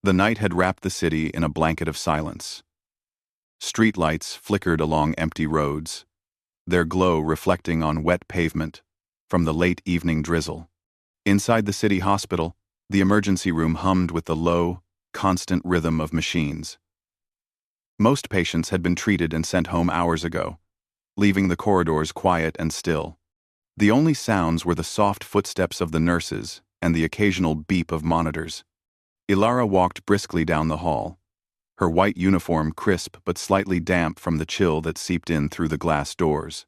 The night had wrapped the city in a blanket of silence. Streetlights flickered along empty roads, their glow reflecting on wet pavement from the late evening drizzle. Inside the city hospital, the emergency room hummed with the low, constant rhythm of machines. Most patients had been treated and sent home hours ago, leaving the corridors quiet and still. The only sounds were the soft footsteps of the nurses and the occasional beep of monitors. Ilara walked briskly down the hall, her white uniform crisp but slightly damp from the chill that seeped in through the glass doors.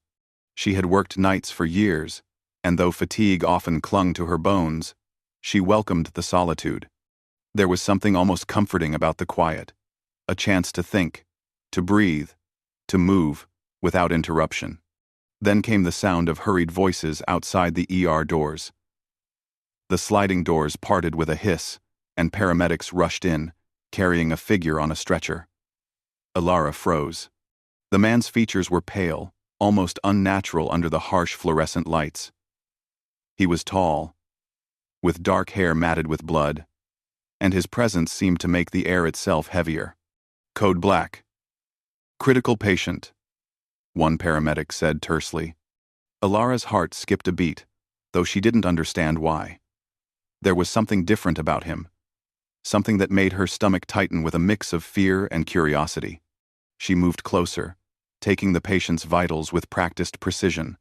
She had worked nights for years, and though fatigue often clung to her bones, she welcomed the solitude. There was something almost comforting about the quiet, a chance to think, to breathe, to move without interruption. Then came the sound of hurried voices outside the ER doors. The sliding doors parted with a hiss, and paramedics rushed in, carrying a figure on a stretcher. Ilara froze. The man's features were pale, almost unnatural under the harsh fluorescent lights. He was tall, with dark hair matted with blood, and his presence seemed to make the air itself heavier. "Code Black. Critical patient," one paramedic said tersely. Ilara's heart skipped a beat, though she didn't understand why. There was something different about him, something that made her stomach tighten with a mix of fear and curiosity. She moved closer, taking the patient's vitals with practiced precision.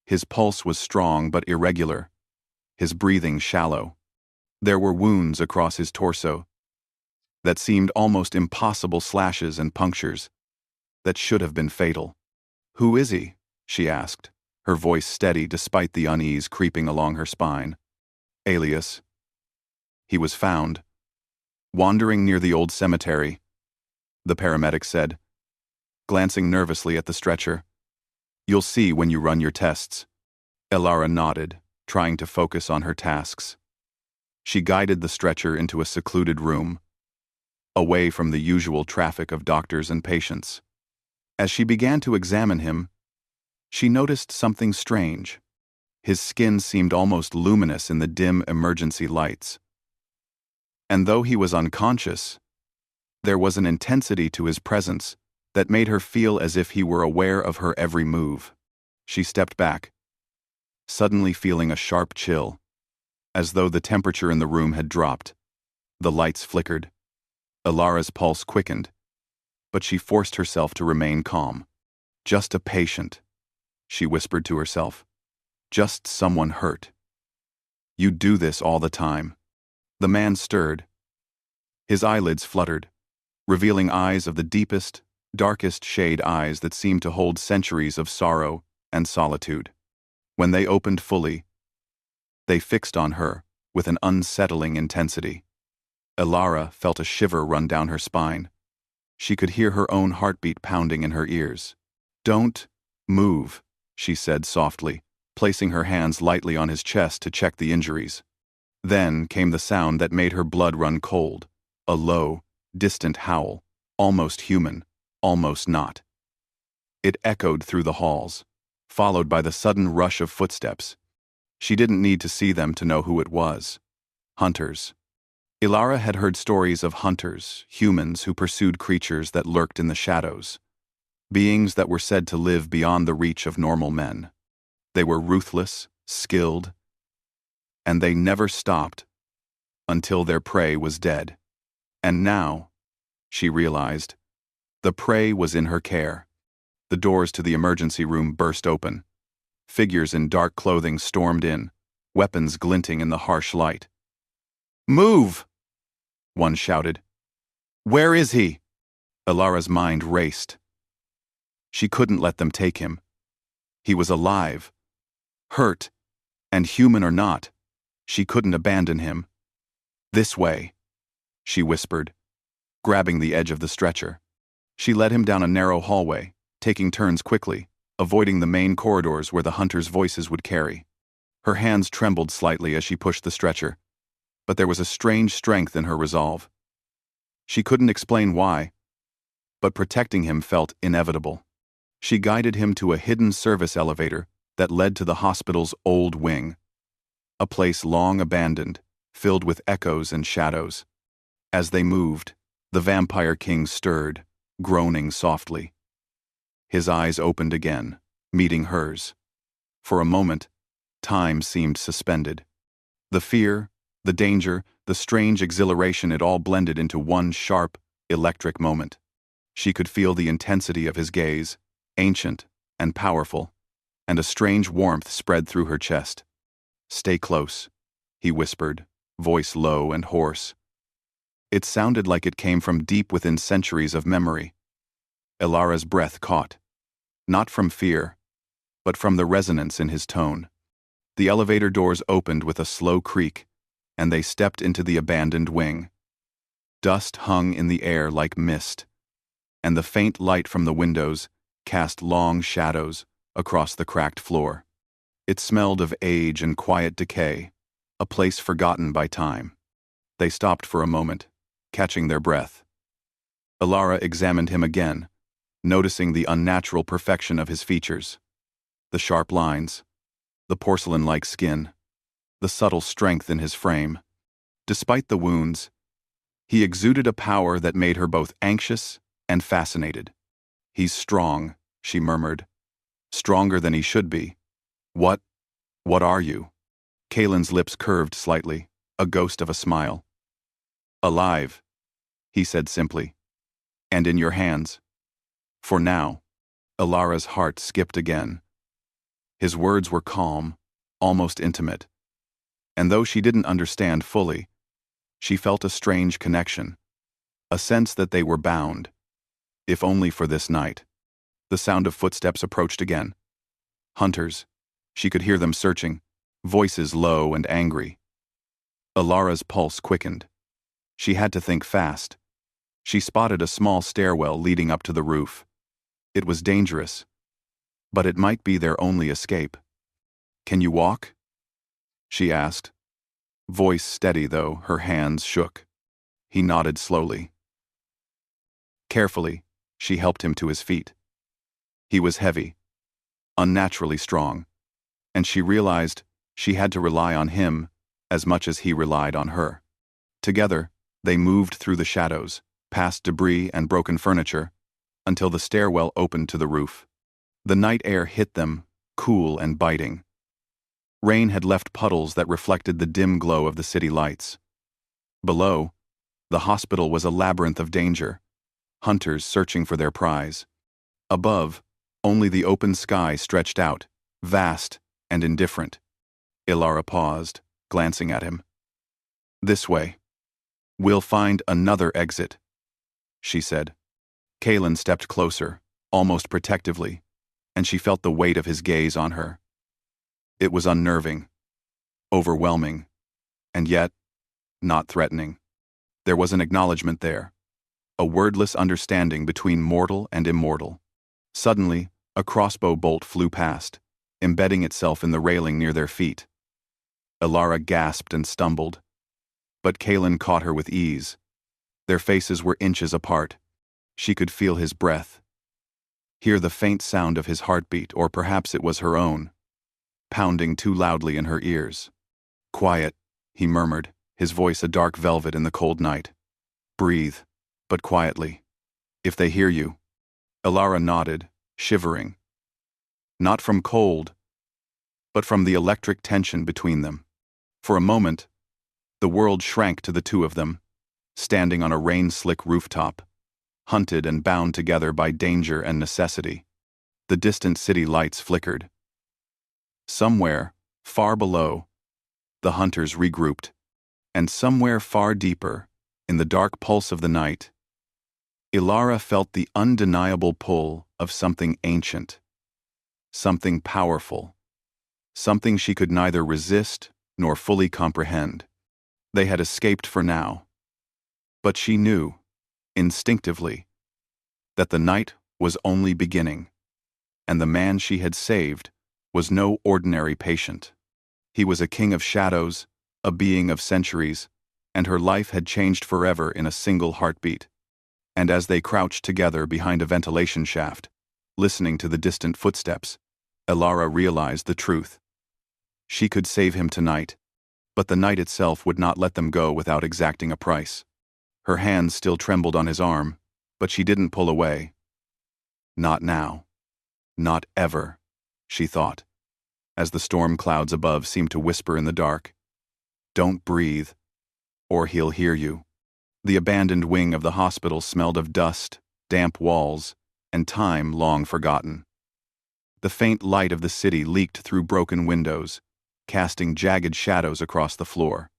His pulse was strong but irregular, his breathing shallow. There were wounds across his torso that seemed almost impossible, slashes and punctures that should have been fatal. "Who is he?" she asked, her voice steady despite the unease creeping along her spine. "Alias. He was found wandering near the old cemetery," the paramedic said, glancing nervously at the stretcher. "You'll see when you run your tests." Ilara nodded, trying to focus on her tasks. She guided the stretcher into a secluded room, away from the usual traffic of doctors and patients. As she began to examine him, she noticed something strange. His skin seemed almost luminous in the dim emergency lights. And though he was unconscious, there was an intensity to his presence that made her feel as if he were aware of her every move. She stepped back, suddenly feeling a sharp chill, as though the temperature in the room had dropped. The lights flickered. Ilara's pulse quickened, but she forced herself to remain calm. "Just a patient," she whispered to herself. "Just someone hurt. You do this all the time." The man stirred. His eyelids fluttered, revealing eyes of the deepest, darkest shade, eyes that seemed to hold centuries of sorrow and solitude. When they opened fully, they fixed on her with an unsettling intensity. Ilara felt a shiver run down her spine. She could hear her own heartbeat pounding in her ears. "Don't move," she said softly, placing her hands lightly on his chest to check the injuries. Then came the sound that made her blood run cold, a low, distant howl, almost human, almost not. It echoed through the halls, followed by the sudden rush of footsteps. She didn't need to see them to know who it was. Hunters. Ilara had heard stories of hunters, humans who pursued creatures that lurked in the shadows, beings that were said to live beyond the reach of normal men. They were ruthless, skilled, and they never stopped until their prey was dead. And now, she realized, the prey was in her care. The doors to the emergency room burst open. Figures in dark clothing stormed in, weapons glinting in the harsh light. "Move!" one shouted. "Where is he?" Ilara's mind raced. She couldn't let them take him. He was alive, hurt, and human or not, she couldn't abandon him. "This way," she whispered, grabbing the edge of the stretcher. She led him down a narrow hallway, taking turns quickly, avoiding the main corridors where the hunters' voices would carry. Her hands trembled slightly as she pushed the stretcher, but there was a strange strength in her resolve. She couldn't explain why, but protecting him felt inevitable. She guided him to a hidden service elevator that led to the hospital's old wing, a place long abandoned, filled with echoes and shadows. As they moved, the Vampire King stirred, groaning softly. His eyes opened again, meeting hers. For a moment, time seemed suspended. The fear, the danger, the strange exhilaration, it all blended into one sharp, electric moment. She could feel the intensity of his gaze, ancient and powerful, and a strange warmth spread through her chest. "Stay close," he whispered, voice low and hoarse. It sounded like it came from deep within centuries of memory. Ilara's breath caught, not from fear, but from the resonance in his tone. The elevator doors opened with a slow creak, and they stepped into the abandoned wing. Dust hung in the air like mist, and the faint light from the windows cast long shadows across the cracked floor. It smelled of age and quiet decay, a place forgotten by time. They stopped for a moment, catching their breath. Ilara examined him again, noticing the unnatural perfection of his features. The sharp lines, the porcelain-like skin, the subtle strength in his frame. Despite the wounds, he exuded a power that made her both anxious and fascinated. "He's strong," she murmured. "Stronger than he should be. What are you?" Kalen's lips curved slightly, a ghost of a smile. "Alive," he said simply. "And in your hands. For now." Ilara's heart skipped again. His words were calm, almost intimate. And though she didn't understand fully, she felt a strange connection, a sense that they were bound, if only for this night. The sound of footsteps approached again. Hunters. She could hear them searching, voices low and angry. Ilara's pulse quickened. She had to think fast. She spotted a small stairwell leading up to the roof. It was dangerous, but it might be their only escape. "Can you walk?" she asked. Voice steady, though her hands shook. He nodded slowly. Carefully, she helped him to his feet. He was heavy, unnaturally strong, and she realized she had to rely on him as much as he relied on her. Together, they moved through the shadows, past debris and broken furniture, until the stairwell opened to the roof. The night air hit them, cool and biting. Rain had left puddles that reflected the dim glow of the city lights. Below, the hospital was a labyrinth of danger, hunters searching for their prize. Above, only the open sky stretched out, vast and indifferent. Ilara paused, glancing at him. "This way. We'll find another exit," she said. Kalen stepped closer, almost protectively, and she felt the weight of his gaze on her. It was unnerving, overwhelming, and yet not threatening. There was an acknowledgement there, a wordless understanding between mortal and immortal. Suddenly, a crossbow bolt flew past, embedding itself in the railing near their feet. Ilara gasped and stumbled, but Kalen caught her with ease. Their faces were inches apart. She could feel his breath, hear the faint sound of his heartbeat, or perhaps it was her own, pounding too loudly in her ears. "Quiet," he murmured, his voice a dark velvet in the cold night. "Breathe, but quietly. If they hear you." Ilara nodded, shivering. Not from cold, but from the electric tension between them. For a moment, the world shrank to the two of them, standing on a rain-slick rooftop, hunted and bound together by danger and necessity. The distant city lights flickered. Somewhere, far below, the hunters regrouped, and somewhere far deeper, in the dark pulse of the night, Ilara felt the undeniable pull of something ancient, something powerful, something she could neither resist nor fully comprehend. They had escaped for now, but she knew, instinctively, that the night was only beginning, and the man she had saved was no ordinary patient. He was a king of shadows, a being of centuries, and her life had changed forever in a single heartbeat. And as they crouched together behind a ventilation shaft, listening to the distant footsteps, Ilara realized the truth. She could save him tonight, but the night itself would not let them go without exacting a price. Her hand still trembled on his arm, but she didn't pull away. Not now. Not ever, she thought, as the storm clouds above seemed to whisper in the dark. Don't breathe, or he'll hear you. The abandoned wing of the hospital smelled of dust, damp walls, and time long forgotten. The faint light of the city leaked through broken windows, casting jagged shadows across the floor.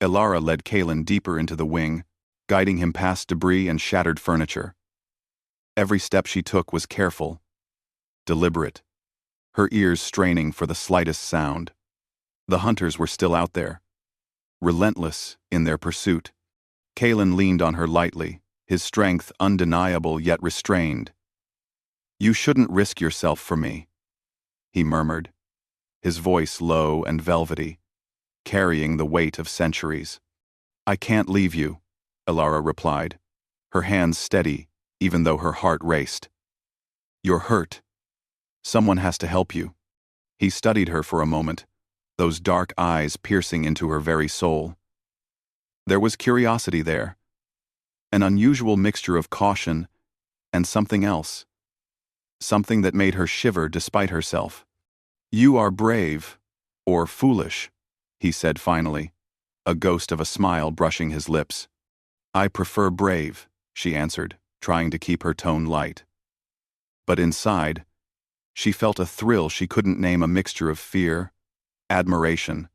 Elara led Kalen deeper into the wing, guiding him past debris and shattered furniture. Every step she took was careful, deliberate, her ears straining for the slightest sound. The hunters were still out there, relentless in their pursuit. Kalen leaned on her lightly, his strength undeniable yet restrained. You shouldn't risk yourself for me, he murmured, his voice low and velvety, carrying the weight of centuries. I can't leave you, Elara replied, her hands steady even though her heart raced. You're hurt. Someone has to help you. He studied her for a moment, those dark eyes piercing into her very soul. There was curiosity there, an unusual mixture of caution and something else, something that made her shiver despite herself. You are brave, or foolish, he said finally, a ghost of a smile brushing his lips. I prefer brave, she answered, trying to keep her tone light. But inside, she felt a thrill she couldn't name, a mixture of fear, admiration,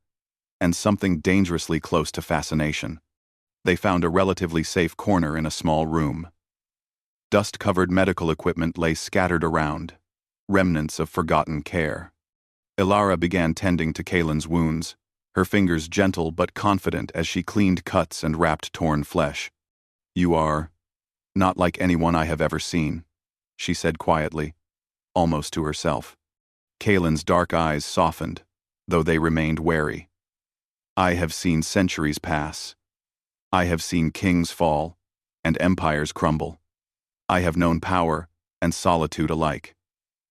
and something dangerously close to fascination. They found a relatively safe corner in a small room. Dust-covered medical equipment lay scattered around, remnants of forgotten care. Elara began tending to Kalen's wounds, her fingers gentle but confident as she cleaned cuts and wrapped torn flesh. You are not like anyone I have ever seen, she said quietly, almost to herself. Kalen's dark eyes softened, though they remained wary. I have seen centuries pass. I have seen kings fall and empires crumble. I have known power and solitude alike.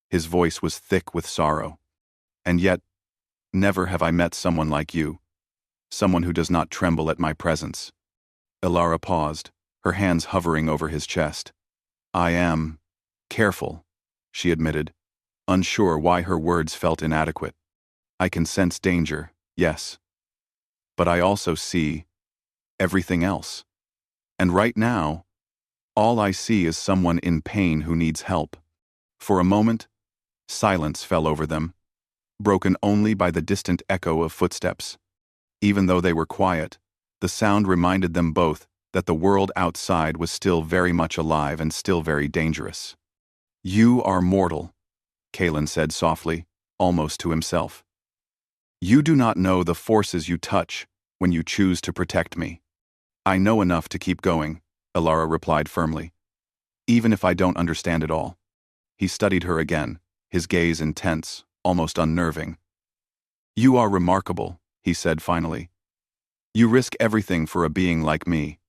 His voice was thick with sorrow. And yet, never have I met someone like you, someone who does not tremble at my presence. Elara paused, her hands hovering over his chest. I am careful, she admitted, unsure why her words felt inadequate. I can sense danger, yes. But I also see everything else. And right now, all I see is someone in pain who needs help. For a moment, silence fell over them, broken only by the distant echo of footsteps. Even though they were quiet, the sound reminded them both that the world outside was still very much alive and still very dangerous. You are mortal, Kalen said softly, almost to himself. You do not know the forces you touch when you choose to protect me. I know enough to keep going, Elara replied firmly, even if I don't understand it all. He studied her again, his gaze intense, almost unnerving. You are remarkable, he said finally. You risk everything for a being like me.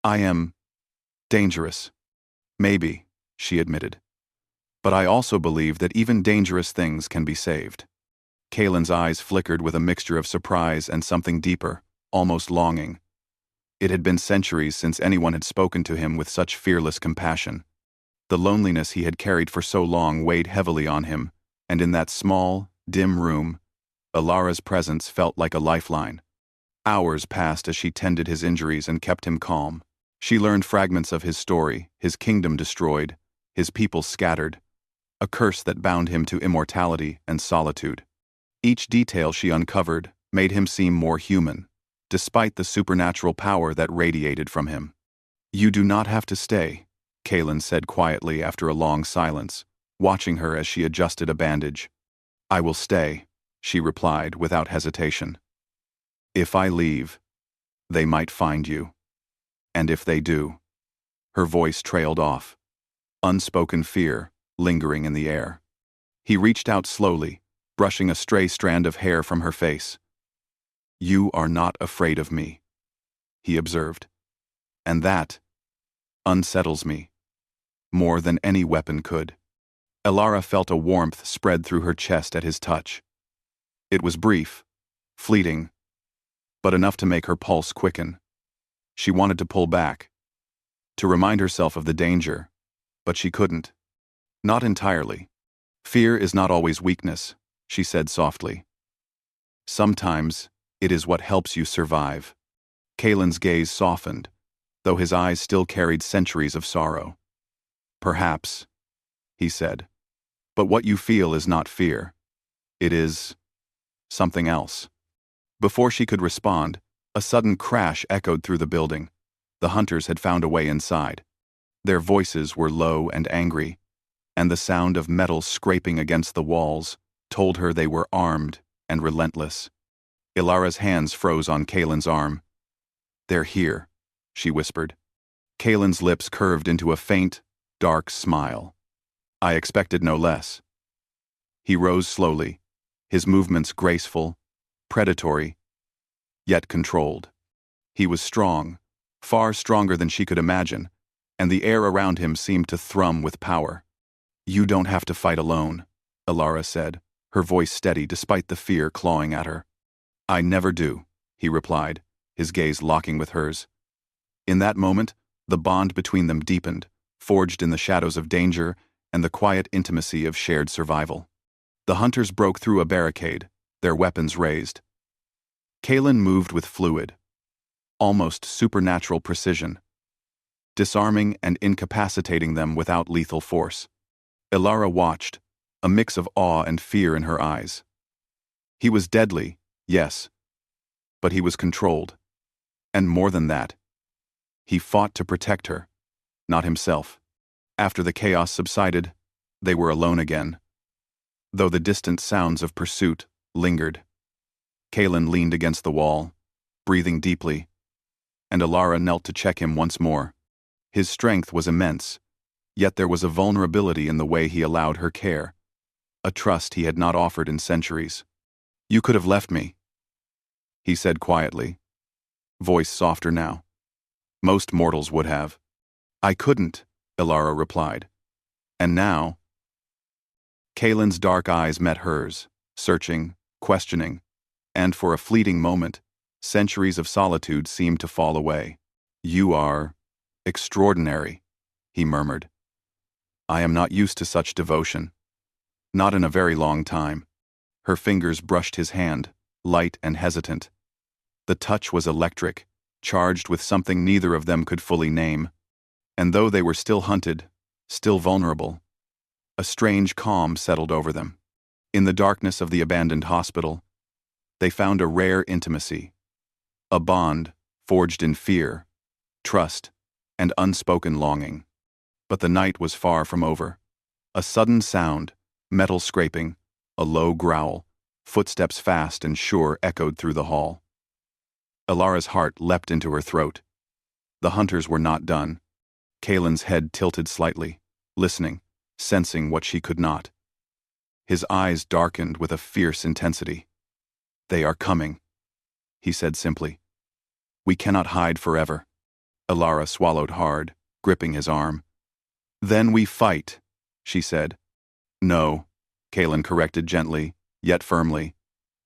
I am dangerous. Maybe, she admitted. But I also believe that even dangerous things can be saved. Kalen's eyes flickered with a mixture of surprise and something deeper, almost longing. It had been centuries since anyone had spoken to him with such fearless compassion. The loneliness he had carried for so long weighed heavily on him, and in that small, dim room, Elara's presence felt like a lifeline. Hours passed as she tended his injuries and kept him calm. She learned fragments of his story, his kingdom destroyed, his people scattered, a curse that bound him to immortality and solitude. Each detail she uncovered made him seem more human, despite the supernatural power that radiated from him. You do not have to stay, Kalen said quietly after a long silence, watching her as she adjusted a bandage. I will stay, she replied without hesitation. If I leave, they might find you. And if they do, her voice trailed off, unspoken fear lingering in the air. He reached out slowly, brushing a stray strand of hair from her face. You are not afraid of me, he observed. And that unsettles me, more than any weapon could. Elara felt a warmth spread through her chest at his touch. It was brief, fleeting, but enough to make her pulse quicken. She wanted to pull back, to remind herself of the danger, but she couldn't. Not entirely. Fear is not always weakness, she said softly. Sometimes, it is what helps you survive. Kalen's gaze softened, though his eyes still carried centuries of sorrow. Perhaps, he said. But what you feel is not fear. It is something else. Before she could respond, a sudden crash echoed through the building. The hunters had found a way inside. Their voices were low and angry, and the sound of metal scraping against the walls told her they were armed and relentless. Ilara's hands froze on Kalen's arm. "They're here," she whispered. Kalen's lips curved into a faint, dark smile. "I expected no less." He rose slowly, his movements graceful, predatory, yet controlled. He was strong, far stronger than she could imagine, and the air around him seemed to thrum with power. "You don't have to fight alone," Ilara said, her voice steady despite the fear clawing at her. "I never do," he replied, his gaze locking with hers. In that moment, the bond between them deepened, forged in the shadows of danger and the quiet intimacy of shared survival. The hunters broke through a barricade, their weapons raised. Kalen moved with fluid, almost supernatural precision, disarming and incapacitating them without lethal force. Ilara watched, a mix of awe and fear in her eyes. He was deadly, yes, but he was controlled. And more than that, he fought to protect her, not himself. After the chaos subsided, they were alone again, though the distant sounds of pursuit lingered. Kalen leaned against the wall, breathing deeply, and Ilara knelt to check him once more. His strength was immense, yet there was a vulnerability in the way he allowed her care, a trust he had not offered in centuries. "You could have left me," he said quietly, voice softer now. "Most mortals would have." "I couldn't," Ilara replied. "And now—" Kalen's dark eyes met hers, searching, questioning, and for a fleeting moment, centuries of solitude seemed to fall away. "You are extraordinary," he murmured. "I am not used to such devotion. Not in a very long time." Her fingers brushed his hand, light and hesitant. The touch was electric, charged with something neither of them could fully name. And though they were still hunted, still vulnerable, a strange calm settled over them. In the darkness of the abandoned hospital, they found a rare intimacy, a bond forged in fear, trust, and unspoken longing. But the night was far from over. A sudden sound, metal scraping, a low growl, footsteps fast and sure echoed through the hall. Ilara's heart leapt into her throat. The hunters were not done. Kalen's head tilted slightly, listening, sensing what she could not. His eyes darkened with a fierce intensity. "They are coming," he said simply. "We cannot hide forever." Ilara swallowed hard, gripping his arm. "Then we fight," she said. "No," Kalen corrected gently, yet firmly.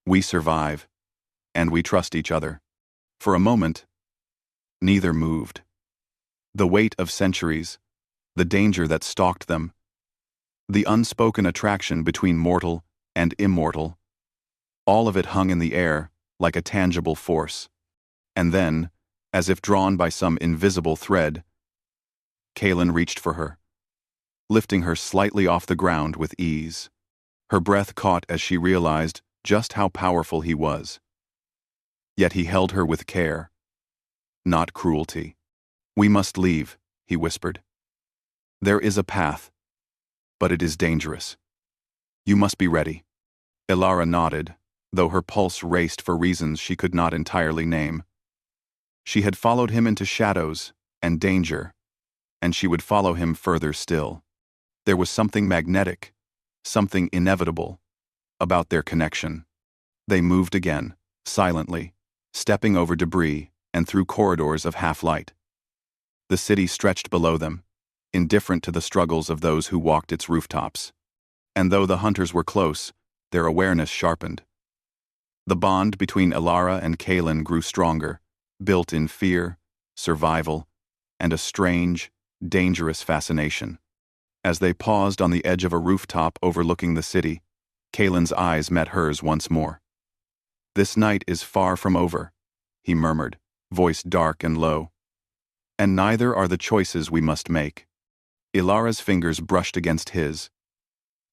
"We survive, and we trust each other." For a moment, neither moved. The weight of centuries, the danger that stalked them, the unspoken attraction between mortal and immortal, all of it hung in the air like a tangible force. And then, as if drawn by some invisible thread, Kalen reached for her, lifting her slightly off the ground with ease. Her breath caught as she realized just how powerful he was. Yet he held her with care, not cruelty. "We must leave," he whispered. "There is a path, but it is dangerous. You must be ready." Ilara nodded, though her pulse raced for reasons she could not entirely name. She had followed him into shadows and danger, and she would follow him further still. There was something magnetic, something inevitable, about their connection. They moved again, silently, stepping over debris and through corridors of half-light. The city stretched below them, indifferent to the struggles of those who walked its rooftops. And though the hunters were close, their awareness sharpened. The bond between Ilara and Kalen grew stronger, built in fear, survival, and a strange, dangerous fascination. As they paused on the edge of a rooftop overlooking the city, Kalen's eyes met hers once more. "This night is far from over," he murmured, voice dark and low. "And neither are the choices we must make." Ilara's fingers brushed against his,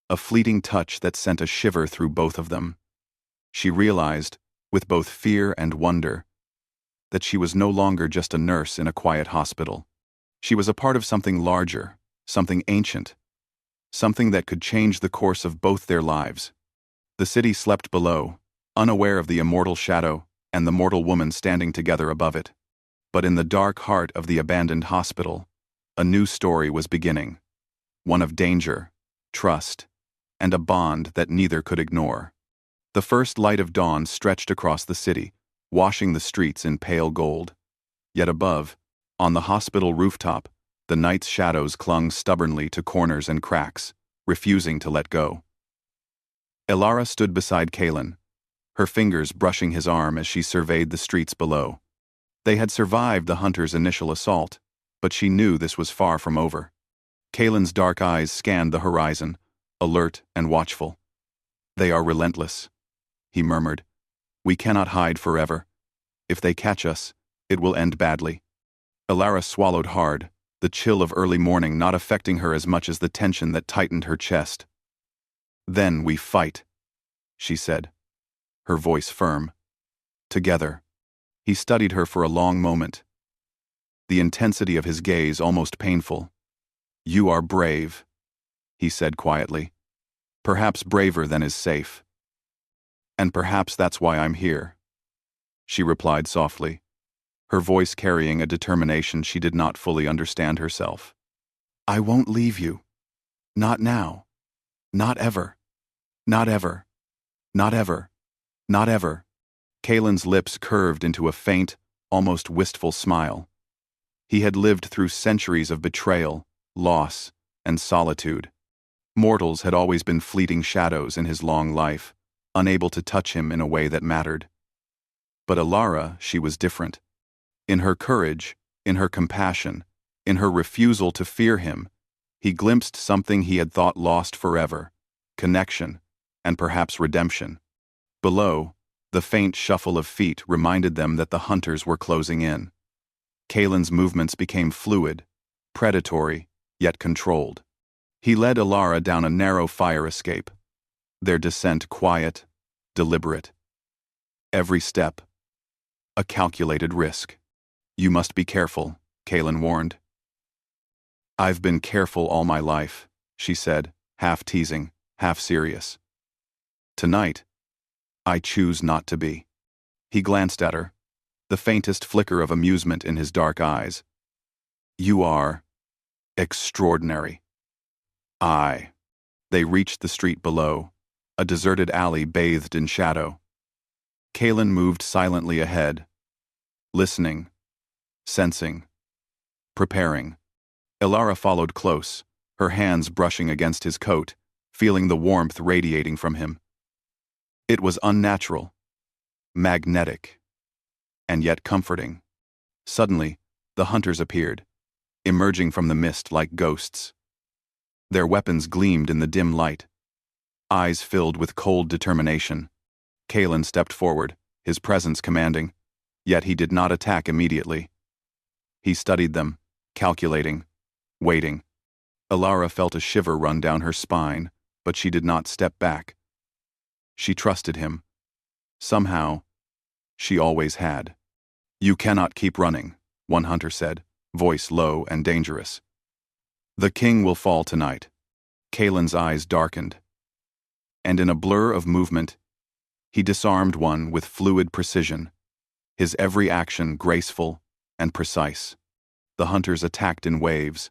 a fleeting touch that sent a shiver through both of them. She realized, with both fear and wonder, that she was no longer just a nurse in a quiet hospital. She was a part of something larger, something ancient, something that could change the course of both their lives. The city slept below, unaware of the immortal shadow and the mortal woman standing together above it. But in the dark heart of the abandoned hospital, a new story was beginning, one of danger, trust, and a bond that neither could ignore. The first light of dawn stretched across the city, washing the streets in pale gold. Yet above, on the hospital rooftop, the night's shadows clung stubbornly to corners and cracks, refusing to let go. Ilara stood beside Kalen, her fingers brushing his arm as she surveyed the streets below. They had survived the hunter's initial assault, but she knew this was far from over. Kalen's dark eyes scanned the horizon, alert and watchful. "They are relentless," he murmured. "We cannot hide forever. If they catch us, it will end badly." Ilara swallowed hard, the chill of early morning not affecting her as much as the tension that tightened her chest. "Then we fight," she said, her voice firm. "Together." He studied her for a long moment, the intensity of his gaze almost painful. "You are brave," he said quietly. "Perhaps braver than is safe. And perhaps that's why I'm here," she replied softly, her voice carrying a determination she did not fully understand herself. "I won't leave you. Not now. Not ever. Not ever. Not ever. Not ever." Kalen's lips curved into a faint, almost wistful smile. He had lived through centuries of betrayal, loss, and solitude. Mortals had always been fleeting shadows in his long life, unable to touch him in a way that mattered. But Ilara, she was different. In her courage, in her compassion, in her refusal to fear him, he glimpsed something he had thought lost forever: connection, and perhaps redemption. Below, the faint shuffle of feet reminded them that the hunters were closing in. Kalen's movements became fluid, predatory, yet controlled. He led Ilara down a narrow fire escape, their descent quiet, deliberate. Every step, a calculated risk. "You must be careful," Kalen warned. "I've been careful all my life," she said, half teasing, half serious. "Tonight, I choose not to be." He glanced at her, the faintest flicker of amusement in his dark eyes. "You are extraordinary." They reached the street below, a deserted alley bathed in shadow. Kalen moved silently ahead, listening, sensing, preparing. Ilara followed close, her hands brushing against his coat, feeling the warmth radiating from him. It was unnatural, magnetic, and yet comforting. Suddenly, the hunters appeared, emerging from the mist like ghosts. Their weapons gleamed in the dim light, eyes filled with cold determination. Kalen stepped forward, his presence commanding, yet he did not attack immediately. He studied them, calculating, waiting. Ilara felt a shiver run down her spine, but she did not step back. She trusted him. Somehow, she always had. "You cannot keep running," one hunter said, voice low and dangerous. "The king will fall tonight." Kalen's eyes darkened, and in a blur of movement, he disarmed one with fluid precision, his every action graceful and precise. The hunters attacked in waves,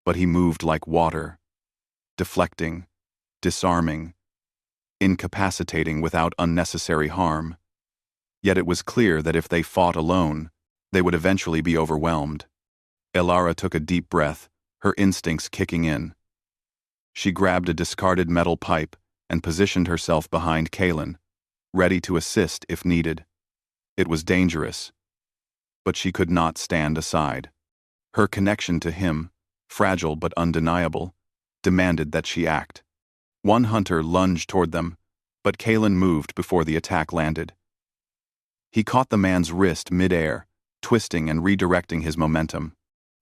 but he moved like water, deflecting, disarming, incapacitating without unnecessary harm. Yet it was clear that if they fought alone, they would eventually be overwhelmed. Ilara took a deep breath, her instincts kicking in. She grabbed a discarded metal pipe and positioned herself behind Kalen, ready to assist if needed. It was dangerous, but she could not stand aside. Her connection to him, fragile but undeniable, demanded that she act. One hunter lunged toward them, but Kalen moved before the attack landed. He caught the man's wrist mid-air, twisting and redirecting his momentum.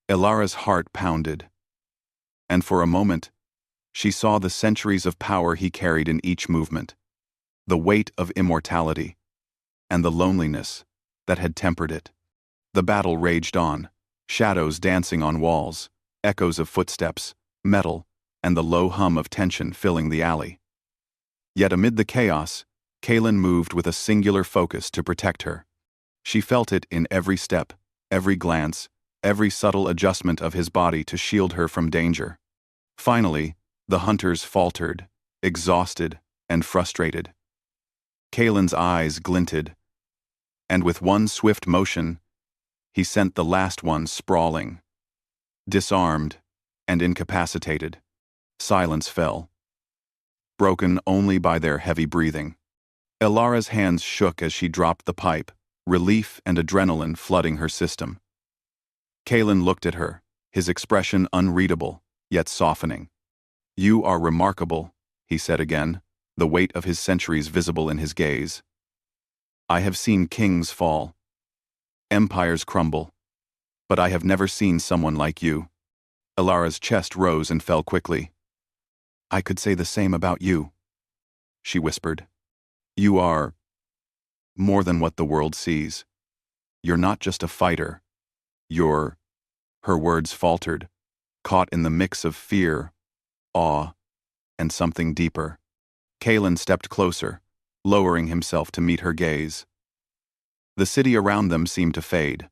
Elara's heart pounded. And for a moment, she saw the centuries of power he carried in each movement, the weight of immortality, and the loneliness that had tempered it. The battle raged on, shadows dancing on walls, echoes of footsteps, metal, and the low hum of tension filling the alley. Yet amid the chaos, Kalen moved with a singular focus to protect her. She felt it in every step, every glance, every subtle adjustment of his body to shield her from danger. Finally, the hunters faltered, exhausted and frustrated. Kalen's eyes glinted, and with one swift motion, he sent the last one sprawling. Disarmed and incapacitated, silence fell, broken only by their heavy breathing. Elara's hands shook as she dropped the pipe, relief and adrenaline flooding her system. Kalen looked at her, his expression unreadable, yet softening. "You are remarkable," he said again, the weight of his centuries visible in his gaze. "I have seen kings fall, empires crumble, but I have never seen someone like you." Elara's chest rose and fell quickly. "I could say the same about you," she whispered. "You are more than what the world sees. You're not just a fighter. You're—" Her words faltered, caught in the mix of fear, awe, and something deeper. Kalen stepped closer, lowering himself to meet her gaze. The city around them seemed to fade.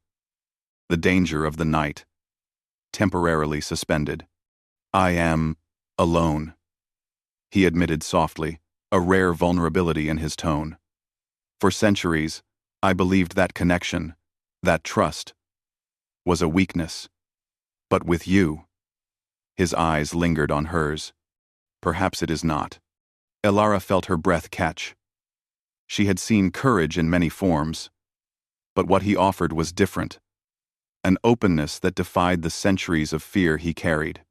The danger of the night, temporarily suspended. "I am alone," he admitted softly, a rare vulnerability in his tone. "For centuries, I believed that connection, that trust, was a weakness. But with you—" His eyes lingered on hers. "Perhaps it is not." Elara felt her breath catch. She had seen courage in many forms, but what he offered was different, an openness that defied the centuries of fear he carried.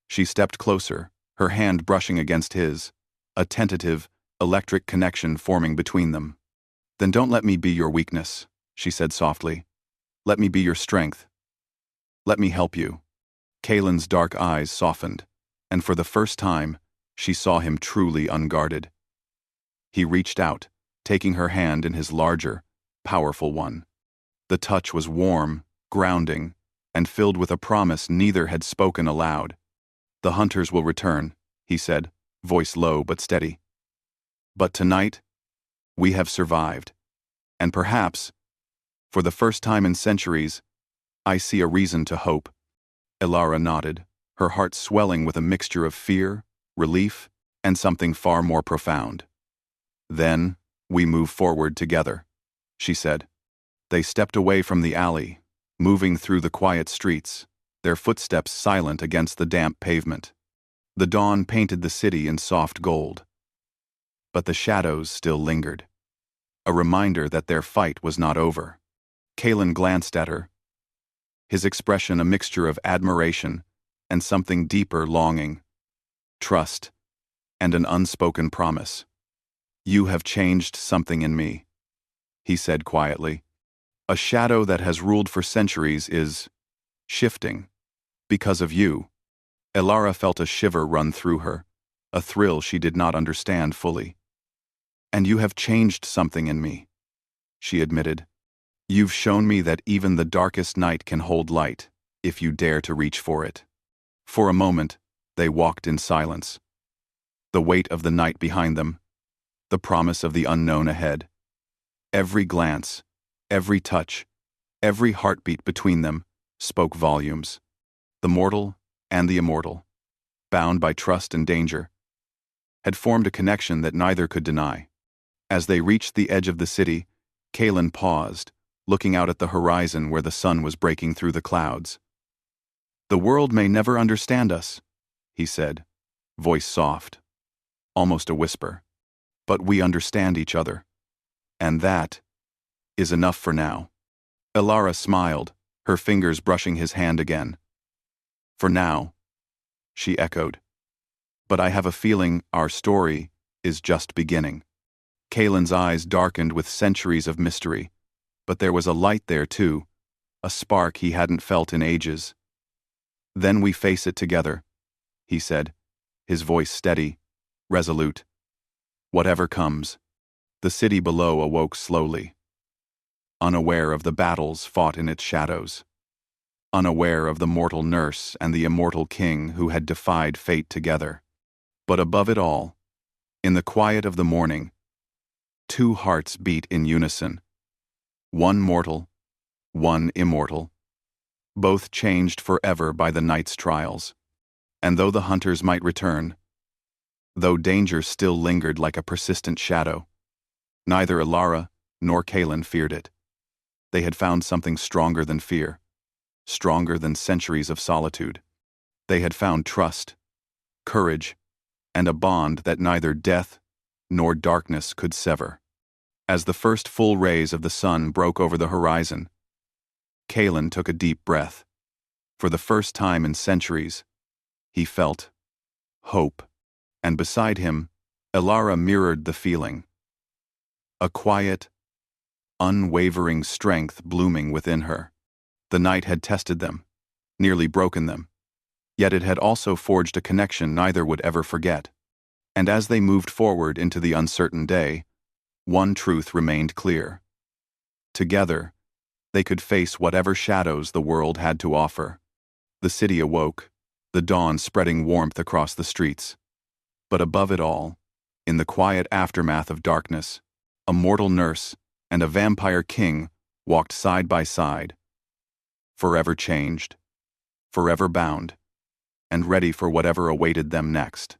She stepped closer, her hand brushing against his, a tentative, electric connection forming between them. "Then don't let me be your weakness," she said softly. "Let me be your strength. Let me help you." Kalen's dark eyes softened, and for the first time, she saw him truly unguarded. He reached out, taking her hand in his larger, powerful one. The touch was warm, grounding, and filled with a promise neither had spoken aloud. "The hunters will return," he said, voice low but steady. "But tonight, we have survived. And perhaps, for the first time in centuries, I see a reason to hope." Elara nodded, her heart swelling with a mixture of fear, relief, and something far more profound. "Then, we move forward together," she said. They stepped away from the alley, moving through the quiet streets, their footsteps silent against the damp pavement. The dawn painted the city in soft gold. But the shadows still lingered, a reminder that their fight was not over. Kalen glanced at her, his expression a mixture of admiration and something deeper longing, trust, and an unspoken promise. "You have changed something in me," he said quietly. "A shadow that has ruled for centuries is shifting. Because of you." Elara felt a shiver run through her, a thrill she did not understand fully. "And you have changed something in me," she admitted. "You've shown me that even the darkest night can hold light, if you dare to reach for it." For a moment, they walked in silence. The weight of the night behind them, the promise of the unknown ahead. Every glance, every touch, every heartbeat between them spoke volumes. The mortal and the immortal, bound by trust and danger, had formed a connection that neither could deny. As they reached the edge of the city, Kalen paused, looking out at the horizon where the sun was breaking through the clouds. "The world may never understand us," he said, voice soft, almost a whisper. "But we understand each other. And that is enough for now." Elara smiled, her fingers brushing his hand again. For now, she echoed. But I have a feeling our story is just beginning. Kalen's eyes darkened with centuries of mystery, but there was a light there too, a spark he hadn't felt in ages. Then we face it together, he said, his voice steady, resolute. Whatever comes. The city below awoke slowly, unaware of the battles fought in its shadows, unaware of the mortal nurse and the immortal king who had defied fate together. But above it all, in the quiet of the morning, two hearts beat in unison. One mortal, one immortal, both changed forever by the night's trials. And though the hunters might return, though danger still lingered like a persistent shadow, neither Elara nor Kalen feared it. They had found something stronger than fear, stronger than centuries of solitude. They had found trust, courage, and a bond that neither death nor darkness could sever. As the first full rays of the sun broke over the horizon, Kalen took a deep breath. For the first time in centuries, he felt hope, and beside him, Elara mirrored the feeling. A quiet, unwavering strength blooming within her. The night had tested them, nearly broken them, yet it had also forged a connection neither would ever forget. And as they moved forward into the uncertain day, one truth remained clear. Together, they could face whatever shadows the world had to offer. The city awoke, the dawn spreading warmth across the streets. But above it all, in the quiet aftermath of darkness, a mortal nurse and a vampire king walked side by side, forever changed, forever bound, and ready for whatever awaited them next.